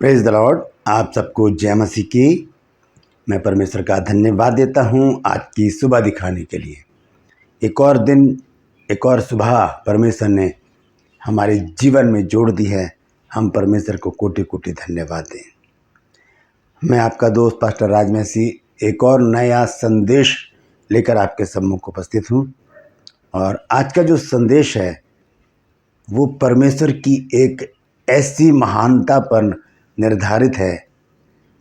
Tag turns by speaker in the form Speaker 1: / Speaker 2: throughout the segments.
Speaker 1: Praise the Lord. आप सबको जय मसीह की। मैं परमेश्वर का धन्यवाद देता हूँ आज की सुबह दिखाने के लिए। एक और दिन, एक और सुबह परमेश्वर ने हमारे जीवन में जोड़ दी है। हम परमेश्वर को कोटि कोटि धन्यवाद दें। मैं आपका दोस्त पास्टर राजमसी एक और नया संदेश लेकर आपके सम्मुख उपस्थित हूँ। और आज का जो संदेश है वो परमेश्वर की एक ऐसी महानता पर निर्धारित है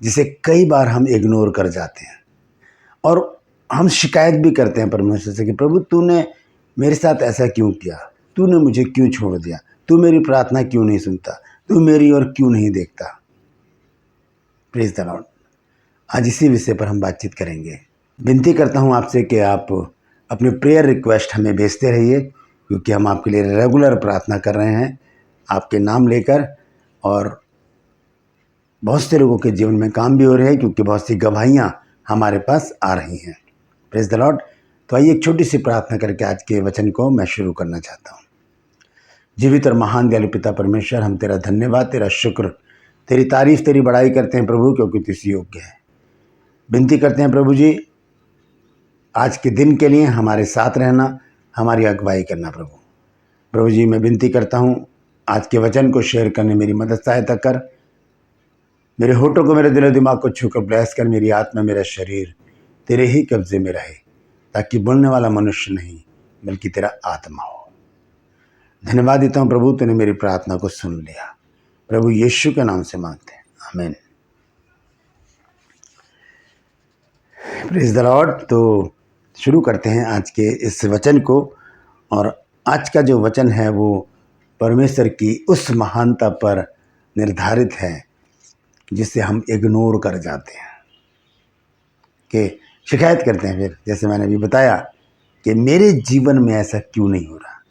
Speaker 1: जिसे कई बार हम इग्नोर कर जाते हैं और हम शिकायत भी करते हैं परमेश्वर से कि प्रभु तूने मेरे साथ ऐसा क्यों किया, तूने मुझे क्यों छोड़ दिया, तू मेरी प्रार्थना क्यों नहीं सुनता, तू मेरी ओर क्यों नहीं देखता। Praise the Lord. आज इसी विषय पर हम बातचीत करेंगे। विनती करता हूं आपसे कि आप अपने प्रेयर रिक्वेस्ट हमें भेजते रहिए, क्योंकि हम आपके लिए रेगुलर प्रार्थना कर रहे हैं आपके नाम लेकर। और बहुत से लोगों के जीवन में काम भी हो रहे हैं, क्योंकि बहुत सी गवाहियाँ हमारे पास आ रही हैं। Praise the Lord. तो आइए एक छोटी सी प्रार्थना करके आज के वचन को मैं शुरू करना चाहता हूँ। जीवित और महान दयालु पिता परमेश्वर, हम तेरा धन्यवाद, तेरा शुक्र, तेरी तारीफ, तेरी बड़ाई करते हैं प्रभु, क्योंकि तू इसी योग्य है। विनती करते हैं प्रभु जी, आज के दिन के लिए हमारे साथ रहना, हमारी अगुवाई करना। प्रभु जी, मैं विनती करता हूँ आज के वचन को शेयर करने मेरी मदद सहायता कर। मेरे होठों को, मेरे दिलो दिमाग को छूकर ब्लेस कर। मेरी आत्मा, मेरा शरीर तेरे ही कब्जे में रहे, ताकि बोलने वाला मनुष्य नहीं बल्कि तेरा आत्मा हो। धन्यवाद देता हूँ प्रभु, तूने मेरी प्रार्थना को सुन लिया। प्रभु यीशु के नाम से मांगते हैं, आमीन। Praise the Lord. तो शुरू करते हैं आज के इस वचन को। और आज का जो वचन है वो परमेश्वर की उस महानता पर निर्धारित है जिसे हम इग्नोर कर जाते हैं, कि शिकायत करते हैं। फिर जैसे मैंने अभी बताया कि मेरे जीवन में ऐसा क्यों नहीं हो रहा।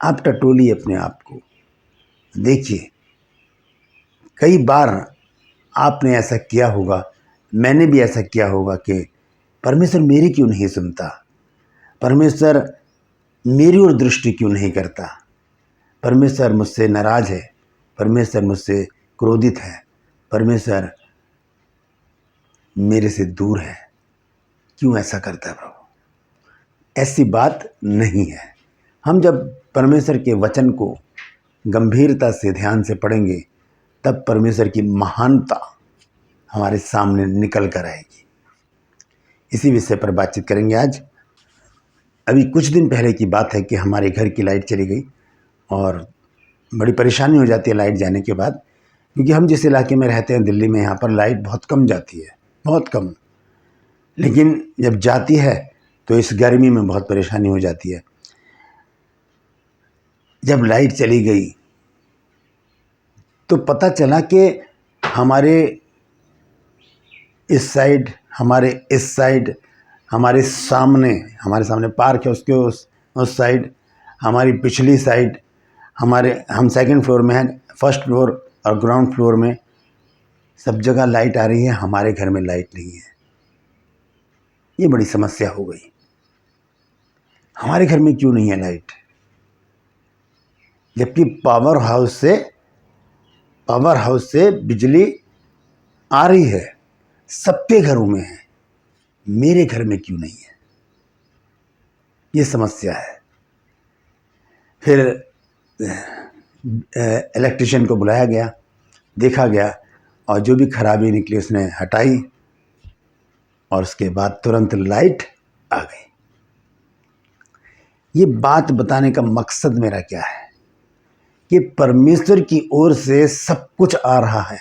Speaker 1: आप टटोलिए अपने आप को, देखिए कई बार आपने ऐसा किया होगा, मैंने भी ऐसा किया होगा कि परमेश्वर मेरी क्यों नहीं सुनता, परमेश्वर मेरी ओर दृष्टि क्यों नहीं करता, परमेश्वर मुझसे नाराज है, परमेश्वर मुझसे क्रोधित है, परमेश्वर मेरे से दूर है, क्यों ऐसा करता है प्रभु। ऐसी बात नहीं है। हम जब परमेश्वर के वचन को गंभीरता से ध्यान से पढ़ेंगे तब परमेश्वर की महानता हमारे सामने निकल कर आएगी। इसी विषय पर बातचीत करेंगे आज। अभी कुछ दिन पहले की बात है कि हमारे घर की लाइट चली गई और बड़ी परेशानी हो जाती है लाइट जाने के बाद, क्योंकि हम जिस इलाके में रहते हैं दिल्ली में, यहाँ पर लाइट बहुत कम जाती है, बहुत कम। लेकिन जब जाती है तो इस गर्मी में बहुत परेशानी हो जाती है। जब लाइट चली गई तो पता चला कि हमारे इस साइड, हमारे इस साइड, हमारे सामने पार्क है, उसके उस साइड, हमारी पिछली साइड, हम सेकंड फ्लोर में हैं, फर्स्ट फ्लोर और ग्राउंड फ्लोर में सब जगह लाइट आ रही है, हमारे घर में लाइट नहीं है। ये बड़ी समस्या हो गई। हमारे घर में क्यों नहीं है लाइट, जबकि पावर हाउस से बिजली आ रही है, सबके घरों में है, मेरे घर में क्यों नहीं है। ये समस्या है। फिर इलेक्ट्रिशियन को बुलाया गया, देखा गया और जो भी खराबी निकली उसने हटाई और उसके बाद तुरंत लाइट आ गई। ये बात बताने का मकसद मेरा क्या है कि परमेश्वर की ओर से सब कुछ आ रहा है,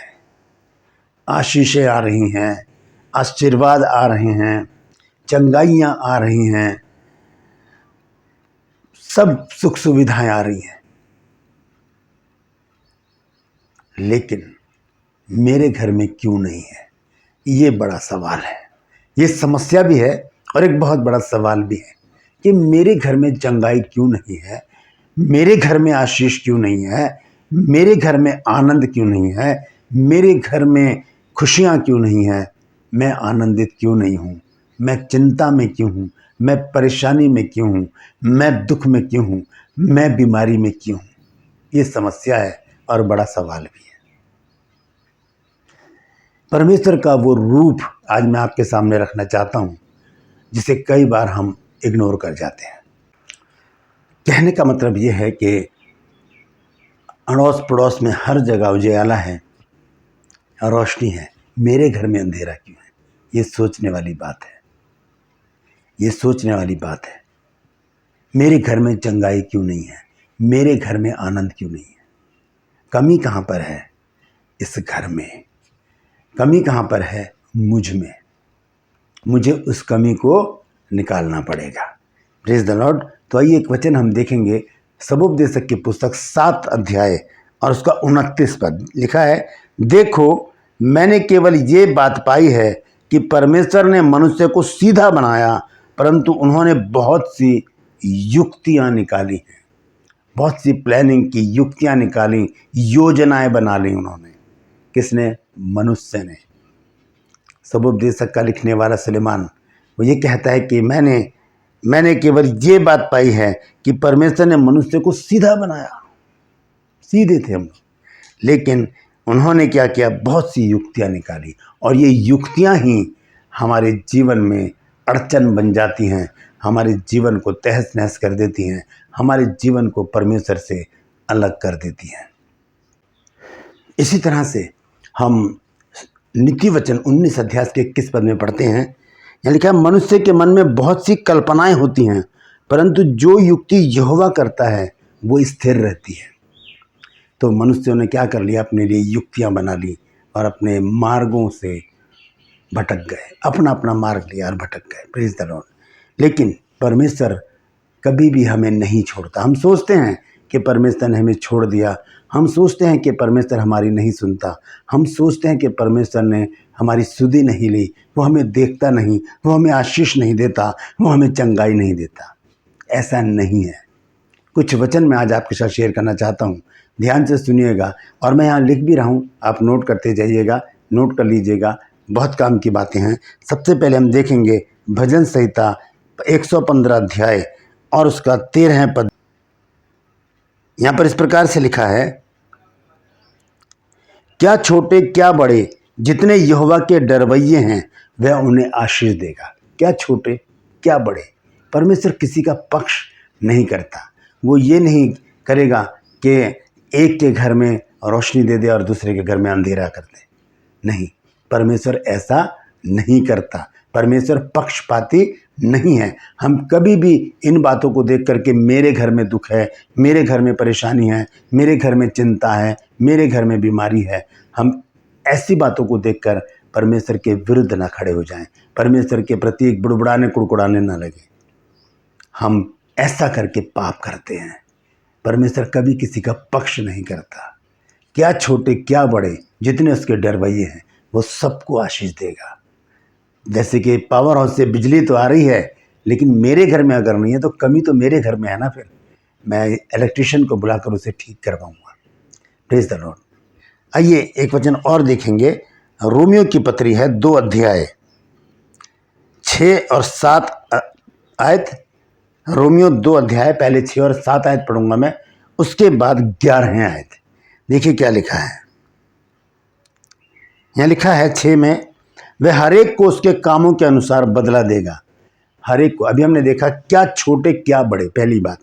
Speaker 1: आशीषें आ रही हैं, आशीर्वाद आ रहे हैं, चंगाइयाँ आ रही हैं, सब सुख सुविधाएं आ रही हैं, लेकिन मेरे घर में क्यों नहीं है। ये बड़ा सवाल है। ये समस्या भी है और एक बहुत बड़ा सवाल भी है कि मेरे घर में चंगाई क्यों नहीं है, मेरे घर में आशीष क्यों नहीं है, मेरे घर में आनंद क्यों नहीं है, मेरे घर में खुशियाँ क्यों नहीं है, मैं आनंदित क्यों नहीं हूँ, मैं चिंता में क्यों हूँ, मैं परेशानी में क्यों हूँ, मैं दुख में क्यों हूँ, मैं बीमारी में क्यों हूँ। ये समस्या है और बड़ा सवाल भी है। परमेश्वर का वो रूप आज मैं आपके सामने रखना चाहता हूँ, जिसे कई बार हम इग्नोर कर जाते हैं। कहने का मतलब ये है कि अड़ोस पड़ोस में हर जगह उजियाला है, रोशनी है, मेरे घर में अंधेरा क्यों है? ये सोचने वाली बात है, ये सोचने वाली बात है। मेरे घर में चंगाई क्यों नहीं है? मेरे घर में आनंद क्यों नहीं है? कमी कहाँ पर है इस घर में? कमी कहाँ पर है मुझ में? मुझे उस कमी को निकालना पड़ेगा। Praise the Lord. तो आइए एक वचन हम देखेंगे, सबोपदेशक की पुस्तक 7 अध्याय और उसका 29 पद लिखा है, देखो मैंने केवल ये बात पाई है कि परमेश्वर ने मनुष्य को सीधा बनाया, परंतु उन्होंने बहुत सी युक्तियां निकाली हैं, बहुत सी प्लानिंग की युक्तियां निकाली, योजनाएं बना ली उन्होंने। किसने? मनुष्य ने। सबोपदेशक का लिखने वाला सुलेमान वो ये कहता है कि मैंने केवल ये बात पाई है कि परमेश्वर ने मनुष्य को सीधा बनाया, सीधे थे हम, लेकिन उन्होंने क्या किया? बहुत सी युक्तियां निकाली, और ये युक्तियां ही हमारे जीवन में अड़चन बन जाती हैं, हमारे जीवन को तहस नहस कर देती हैं, हमारे जीवन को परमेश्वर से अलग कर देती हैं। इसी तरह से हम नीति वचन 19 अध्याय के 21 पद में पढ़ते हैं, यहाँ लिखा है, मनुष्य के मन में बहुत सी कल्पनाएं होती हैं, परंतु जो युक्ति यहोवा करता है वो स्थिर रहती है। तो मनुष्यों ने क्या कर लिया? अपने लिए युक्तियां बना ली और अपने मार्गों से भटक गए, अपना अपना मार्ग लिया और भटक गए। Praise the Lord. लेकिन परमेश्वर कभी भी हमें नहीं छोड़ता। हम सोचते हैं कि परमेश्वर ने हमें छोड़ दिया, हम सोचते हैं कि परमेश्वर हमारी नहीं सुनता, हम सोचते हैं कि परमेश्वर ने हमारी सुधि नहीं ली, वो हमें देखता नहीं, वो हमें आशीष नहीं देता, वो हमें चंगाई नहीं देता। ऐसा नहीं है। कुछ वचन मैं आज आपके साथ शेयर करना चाहता हूँ, ध्यान से सुनिएगा, और मैं यहाँ लिख भी रहा हूँ, आप नोट करते जाइएगा, नोट कर लीजिएगा, बहुत काम की बातें हैं। सबसे पहले हम देखेंगे भजन संहिता 115 अध्याय और उसका 13 पद। यहाँ पर इस प्रकार से लिखा है, क्या छोटे क्या बड़े जितने यहोवा के डरवैये हैं वह उन्हें आशीष देगा। क्या छोटे क्या बड़े, परमेश्वर किसी का पक्ष नहीं करता। वो ये नहीं करेगा कि एक के घर में रोशनी दे दे और दूसरे के घर में अंधेरा कर दे। नहीं, परमेश्वर ऐसा नहीं करता। परमेश्वर पक्षपाती नहीं है। हम कभी भी इन बातों को देख करके मेरे घर में दुख है, मेरे घर में परेशानी है, मेरे घर में चिंता है, मेरे घर में बीमारी है, हम ऐसी बातों को देखकर परमेश्वर के विरुद्ध ना खड़े हो जाएं, परमेश्वर के प्रति एक बुड़बुड़ाने कुड़कुड़ाने ना लगे। हम ऐसा करके पाप करते हैं। परमेश्वर कभी किसी का पक्ष नहीं करता। क्या छोटे क्या बड़े जितने उसके डरवैये हैं वो सबको आशीष देगा। जैसे कि पावर हाउस से बिजली तो आ रही है, लेकिन मेरे घर में अगर नहीं है तो कमी तो मेरे घर में है ना, फिर मैं इलेक्ट्रिशियन को बुलाकर उसे ठीक करवाऊंगा। Praise the Lord. आइए एक वचन और देखेंगे, रोमियो की पत्री है 2 अध्याय 6 और 7 आयत। रोमियो 2 अध्याय पहले 6 और 7 आयत पढ़ूंगा मैं, उसके बाद 11 आयत। देखिए क्या लिखा है। यहाँ लिखा है 6 में, वह हरेक को उसके कामों के अनुसार बदला देगा। हरेक को, अभी हमने देखा क्या छोटे क्या बड़े, पहली बात,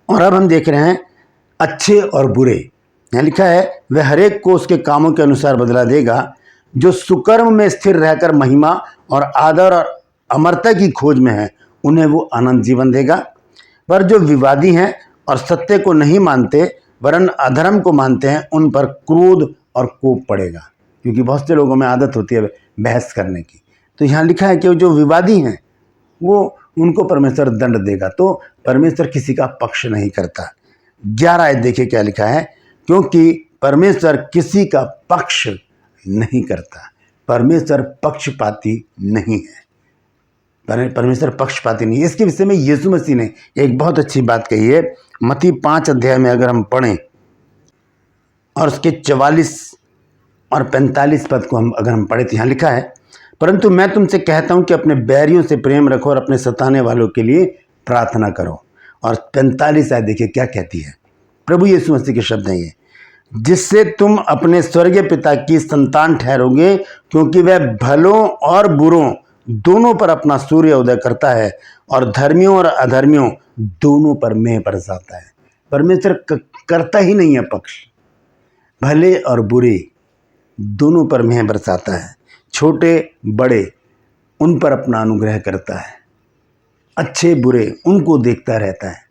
Speaker 1: और अब हम देख रहे हैं अच्छे और बुरे। यहाँ लिखा है वह हरेक को उसके कामों के अनुसार बदला देगा। जो सुकर्म में स्थिर रहकर महिमा और आदर और अमरता की खोज में है उन्हें वो आनंद जीवन देगा। पर जो विवादी हैं और सत्य को नहीं मानते वरन अधर्म को मानते हैं उन पर क्रोध और कोप पड़ेगा। क्योंकि बहुत से लोगों में आदत होती है बहस करने की। तो यहाँ लिखा है कि जो विवादी हैं वो उनको परमेश्वर दंड देगा। तो परमेश्वर किसी का पक्ष नहीं करता। 11 आयत देखिए क्या लिखा है, क्योंकि परमेश्वर किसी का पक्ष नहीं करता। परमेश्वर पक्षपाती नहीं है। परमेश्वर पक्षपाती नहीं है। इसके विषय में यीशु मसीह ने एक बहुत अच्छी बात कही है। मत्ती 5 अध्याय में अगर हम पढ़ें और उसके 44 और 45 पद को अगर हम पढ़े तो यहाँ लिखा है, परंतु मैं तुमसे कहता हूँ कि अपने बैरियों से प्रेम रखो और अपने सताने वालों के लिए प्रार्थना करो। और 45 आयत देखिए क्या कहती है, प्रभु यीशु मसीह के शब्द हैं ये, जिससे तुम अपने स्वर्गीय पिता की संतान ठहरोगे, क्योंकि वह भलों और बुरों दोनों पर अपना सूर्य उदय करता है और धर्मियों और अधर्मियों दोनों पर मेघ बरसाता है। परमेश्वर करता ही नहीं है पक्ष, भले और बुरे दोनों पर मेघ बरसाता है, छोटे बड़े उन पर अपना अनुग्रह करता है, अच्छे बुरे उनको देखता रहता है।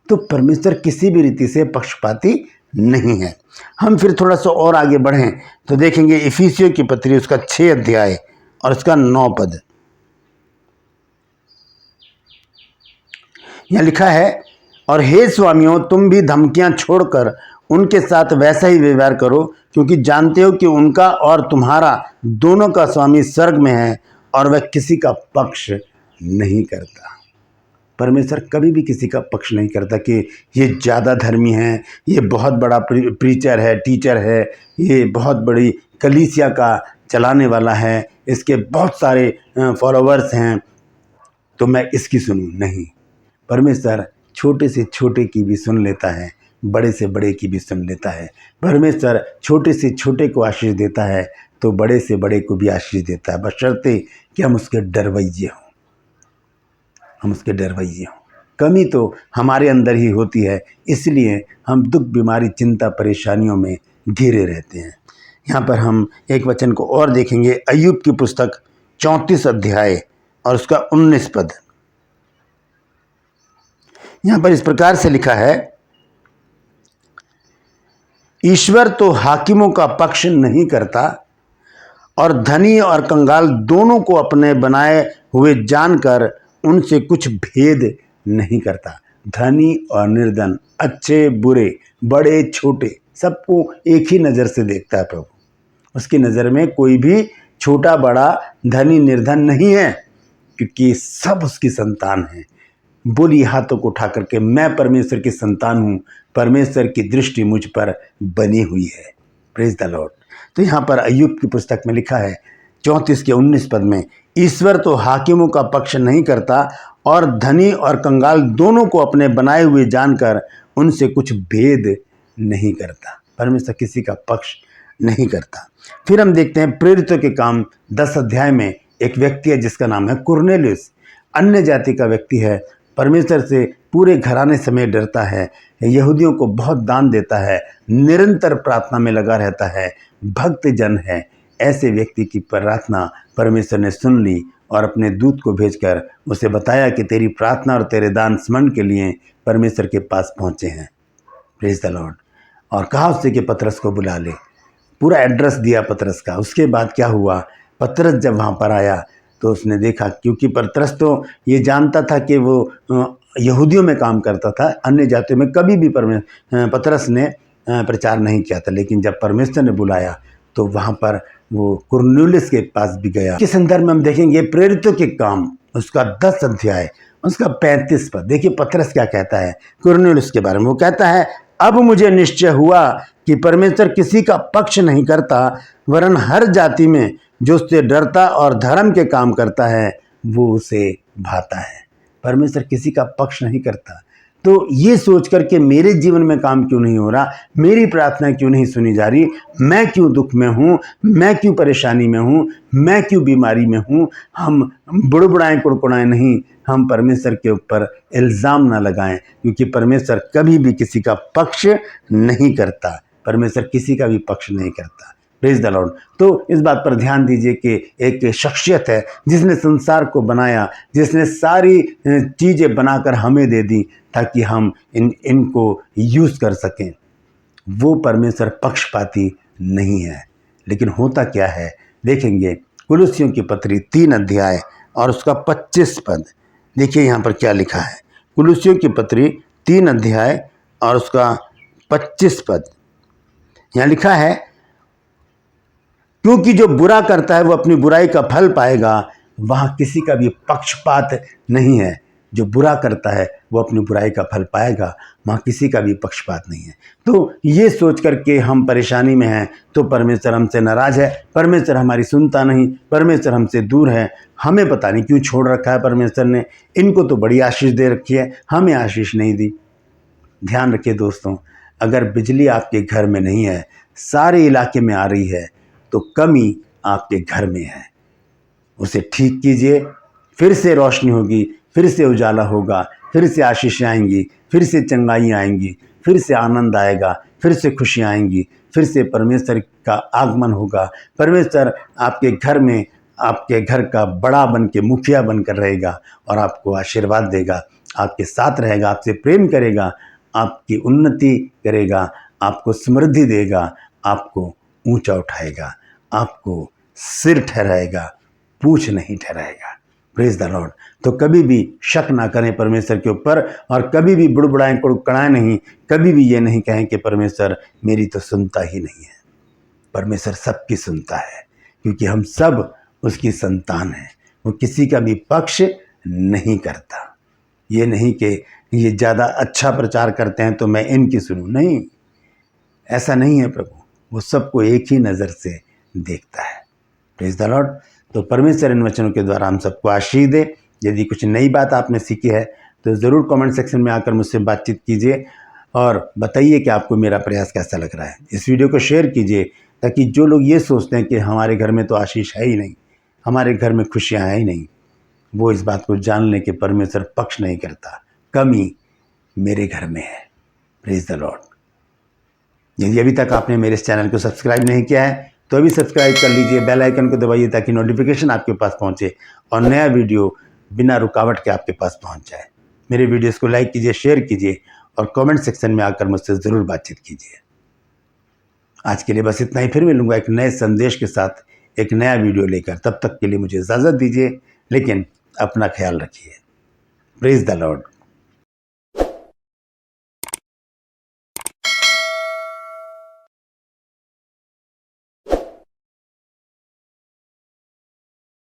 Speaker 1: तो परमेश्वर किसी भी रीति से पक्षपाती नहीं है। हम फिर थोड़ा सा और आगे बढ़ें तो देखेंगे इफिसियों की पत्री उसका 6 अध्याय और उसका 9 पद। यहाँ लिखा है, और हे स्वामियों, तुम भी धमकियां छोड़कर उनके साथ वैसा ही व्यवहार करो, क्योंकि जानते हो कि उनका और तुम्हारा दोनों का स्वामी स्वर्ग में है और वह किसी का पक्ष नहीं करता। परमेश्वर कभी भी किसी का पक्ष नहीं करता कि ये ज़्यादा धर्मी है, ये बहुत बड़ा प्रीचर है, टीचर है, ये बहुत बड़ी कलीसिया का चलाने वाला है, इसके बहुत सारे फॉलोअर्स हैं तो मैं इसकी सुनूं। नहीं, परमेश्वर छोटे से छोटे की भी सुन लेता है, बड़े से बड़े की भी सुन लेता है। परमेश्वर छोटे से छोटे को आशीष देता है तो बड़े से बड़े को भी आशीष देता है, बशर्ते कि हम उसके डरवैये हों, हम उसके डरवैये हों। कमी तो हमारे अंदर ही होती है, इसलिए हम दुख बीमारी चिंता परेशानियों में घिरे रहते हैं। यहाँ पर हम एक वचन को और देखेंगे, अय्यूब की पुस्तक 34 अध्याय और उसका 19 पद। यहाँ पर इस प्रकार से लिखा है, ईश्वर तो हाकिमों का पक्ष नहीं करता और धनी और कंगाल दोनों को अपने बनाए हुए जानकर उनसे कुछ भेद नहीं करता। धनी और निर्धन, अच्छे बुरे, बड़े छोटे, सबको एक ही नज़र से देखता है प्रभु। उसकी नज़र में कोई भी छोटा बड़ा धनी निर्धन नहीं है, क्योंकि सब उसकी संतान हैं। बोली हाथों को उठा करके, मैं परमेश्वर की संतान हूँ, परमेश्वर की दृष्टि मुझ पर बनी हुई है। Praise the Lord. तो यहाँ पर अय्यूब की पुस्तक में लिखा है 34 के 19 पद में, ईश्वर तो हाकिमों का पक्ष नहीं करता और धनी और कंगाल दोनों को अपने बनाए हुए जानकर उनसे कुछ भेद नहीं करता। परमेश्वर किसी का पक्ष नहीं करता। फिर हम देखते हैं प्रेरितों के काम 10 अध्याय में एक व्यक्ति है जिसका नाम है कुरनेलियुस। अन्य जाति का व्यक्ति है, परमेश्वर से पूरे घराने समेत डरता है, यहूदियों को बहुत दान देता है, निरंतर प्रार्थना में लगा रहता है, भक्त जन है। ऐसे व्यक्ति की प्रार्थना परमेश्वर ने सुन ली और अपने दूत को भेजकर उसे बताया कि तेरी प्रार्थना और तेरे दान स्मरण के लिए परमेश्वर के पास पहुँचे हैं। Praise the Lord. और कहा उससे कि पतरस को बुला ले। पूरा एड्रेस दिया पतरस का। उसके बाद क्या हुआ, पतरस जब वहाँ पर आया तो उसने देखा, क्योंकि पतरस तो ये जानता था कि वो यहूदियों में काम करता था, अन्य जातियों में कभी भी पतरस ने प्रचार नहीं किया था। लेकिन जब परमेश्वर ने बुलाया तो वहाँ पर वो कुरनेलियुस के पास भी गया। के संदर्भ में हम देखेंगे प्रेरितों के काम उसका 10 अध्याय उसका 35 पद। देखिए पतरस क्या कहता है कुरनेलियुस के बारे में। वो कहता है, अब मुझे निश्चय हुआ कि परमेश्वर किसी का पक्ष नहीं करता, वरन हर जाति में जो उससे डरता और धर्म के काम करता है वो उसे भाता है। परमेश्वर किसी का पक्ष नहीं करता। तो ये सोच कर के मेरे जीवन में काम क्यों नहीं हो रहा, मेरी प्रार्थना क्यों नहीं सुनी जा रही, मैं क्यों दुख में हूँ, मैं क्यों परेशानी में हूँ, मैं क्यों बीमारी में हूँ, हम बुड़बुड़ाएं कुड़कुड़ाएं नहीं, हम परमेश्वर के ऊपर इल्ज़ाम ना लगाएं, क्योंकि परमेश्वर कभी भी किसी का पक्ष नहीं करता। परमेश्वर किसी का भी पक्ष नहीं करता। Praise the Lord. तो इस बात पर ध्यान दीजिए कि एक शख्सियत है जिसने संसार को बनाया, जिसने सारी चीज़ें बनाकर हमें दे दी ताकि हम इनको यूज़ कर सकें। वो परमेश्वर पक्षपाती नहीं है। लेकिन होता क्या है देखेंगे, कुलुस्सियों की पत्री 3 अध्याय और उसका 25 पद। देखिए यहाँ पर क्या लिखा है, कुलुस्सियों की पत्री 3 अध्याय और उसका 25 पद। यहाँ लिखा है, क्योंकि जो बुरा करता है वो अपनी बुराई का फल पाएगा। वहाँ किसी का भी पक्षपात नहीं है। जो बुरा करता है वो अपनी बुराई का फल पाएगा, वहाँ किसी का भी पक्षपात नहीं है। तो ये सोच करके हम परेशानी में हैं तो परमेश्वर हमसे नाराज़ है, परमेश्वर हमारी सुनता नहीं, परमेश्वर हमसे दूर है, हमें पता नहीं क्यों छोड़ रखा है परमेश्वर ने। इनको तो बड़ी आशीष दे रखी है, हमें आशीष नहीं दी। ध्यान रखिए दोस्तों, अगर बिजली आपके घर में नहीं है, सारे इलाके में आ रही है, तो कमी आपके घर में है। उसे ठीक कीजिए, फिर से रोशनी होगी, फिर से उजाला होगा, फिर से आशीषें आएंगी, फिर से चंगाई आएंगी, फिर से आनंद आएगा, फिर से खुशियाँ आएंगी, फिर से परमेश्वर का आगमन होगा। परमेश्वर आपके घर में, आपके घर का बड़ा बन के, मुखिया बनकर रहेगा और आपको आशीर्वाद देगा, आपके साथ रहेगा, आपसे प्रेम करेगा, आपकी उन्नति करेगा, आपको समृद्धि देगा, आपको ऊंचा उठाएगा, आपको सिर ठहराएगा, पूछ नहीं ठहराएगा। Praise the Lord. तो कभी भी शक ना करें परमेश्वर के ऊपर, और कभी भी बुड़बुड़ाएं, कुड़कुड़ाएं नहीं, कभी भी ये नहीं कहें कि परमेश्वर मेरी तो सुनता ही नहीं है। परमेश्वर सबकी सुनता है, क्योंकि हम सब उसकी संतान हैं। वो किसी का भी पक्ष नहीं करता। ये नहीं कि ये ज़्यादा अच्छा प्रचार करते हैं तो मैं इनकी सुनूं, नहीं, ऐसा नहीं है प्रभु। वो सबको एक ही नज़र से देखता है। Praise the Lord. तो परमेश्वर इन वचनों के द्वारा हम सबको आशीष दे। यदि कुछ नई बात आपने सीखी है तो ज़रूर कमेंट सेक्शन में आकर मुझसे बातचीत कीजिए और बताइए कि आपको मेरा प्रयास कैसा लग रहा है। इस वीडियो को शेयर कीजिए, ताकि जो लोग ये सोचते हैं कि हमारे घर में तो आशीष है ही नहीं, हमारे घर में खुशियाँ हैं ही नहीं, वो इस बात को जान लें कि परमेश्वर पक्ष नहीं करता, कमी मेरे घर में है। Praise the Lord. यदि अभी तक आपने मेरे इस चैनल को सब्सक्राइब नहीं किया है तो अभी सब्सक्राइब कर लीजिए, बेल आइकन को दबाइए ताकि नोटिफिकेशन आपके पास पहुंचे और नया वीडियो बिना रुकावट के आपके पास पहुंच जाए। मेरे वीडियोस को लाइक कीजिए, शेयर कीजिए और कमेंट सेक्शन में आकर मुझसे ज़रूर बातचीत कीजिए। आज के लिए बस इतना ही। फिर मिलूंगा एक नए संदेश के साथ, एक नया वीडियो लेकर। तब तक के लिए मुझे इजाज़त दीजिए, लेकिन अपना ख्याल रखिए। Praise the Lord.